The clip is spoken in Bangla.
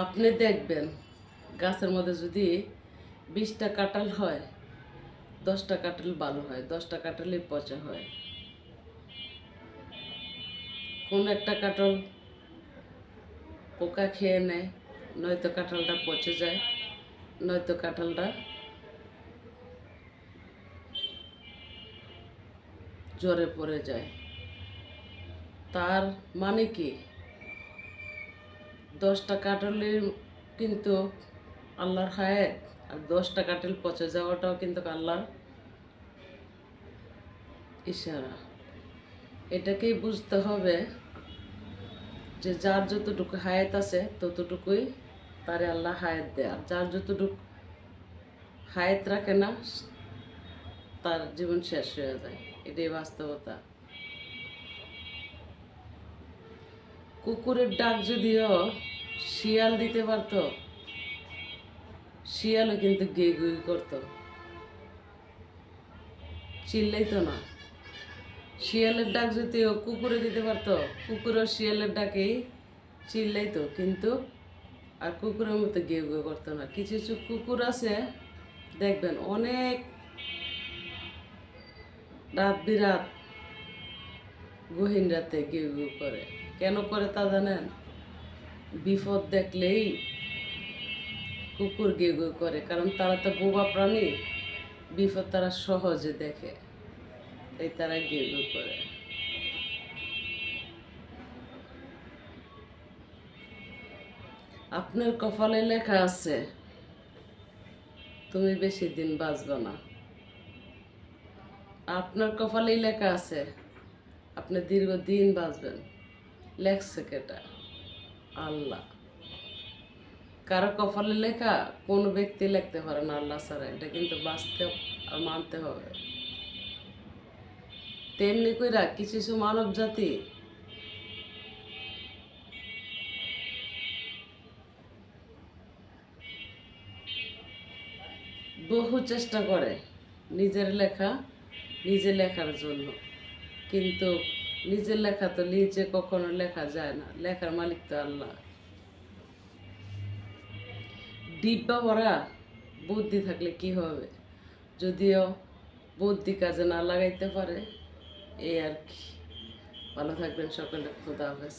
আপনি দেখবেন গাছের মধ্যে যদি 20টা কাঁঠাল হয়, 10টা কাঁঠাল ভালো হয়, 10টা কাঁঠালই পচা হয়। কোন একটা কাঁঠাল পোকা খেয়ে নেয়, নয়তো কাঁঠালটা পচে যায়, নয়তো কাঁঠালটা জ্বরে পড়ে যায়। তার মানে কি 10টা কাঁঠালের কিন্তু আল্লাহর হায়াত, আর 10টা কাঁঠাল পচে যাওয়াটাও কিন্তু আল্লাহর ইশারা। এটাকেই বুঝতে হবে যে যার যতটুকু হায়াত আছে ততটুকুই তারে আল্লাহ হায়াত দেয়, আর যার যতটুকু হায়াত রাখে না তার জীবন শেষ হয়ে যায়। এটাই বাস্তবতা। কুকুরের ডাক যদিও শিয়াল দিতে পারতো, শিয়ালও কিন্তু গেই গুই করতো, চিল্লাইতো না। শিয়ালের ডাক যদিও কুকুরে দিতে পারতো, কুকুরও শিয়ালের ডাকেই চিল্লাইতো, কিন্তু আর কুকুরের মতো গেউ গেউ করতো না। কিছু কিছু কুকুর আছে দেখবেন অনেক রাত বিরাত গহীন রাতে গেউ গেউ করে। কেন করে তা জানেন? বিপদ দেখলেই কুকুর গেউ গেউ করে, কারণ তারা তো বোবা প্রাণী, বিপদ তারা সহজে দেখে, তাই তারা গেউ গেউ করে। আপনার কপালে লেখা আছে তুমি বেশি দিন বাঁচবে না। আপনার কপালেই লেখা আছে আপনি দীর্ঘদিন বাঁচবেন। লেখছে কেটা? আল্লাহ। কারো কপালে লেখা কোনো ব্যক্তি লিখতে পারে না আল্লাহ ছাড়া। এটা কিন্তু বাস্তব আর মানতে হবে। তেমনি কইরা কিছু কিছু মানব জাতি বহু চেষ্টা করে নিজের লেখা নিজে লেখার জন্য, কিন্তু নিজের লেখা তো নিজে কখনো লেখা যায় না। লেখার মালিক তো আল্লাহ। ডিব্বা ভরা বুদ্ধি থাকলে কি হবে? যদিও বুদ্ধি কাজে না লাগাইতে পারে, এই আর কি। ভালো থাকবেন সকলে। খোদা হাফেজ।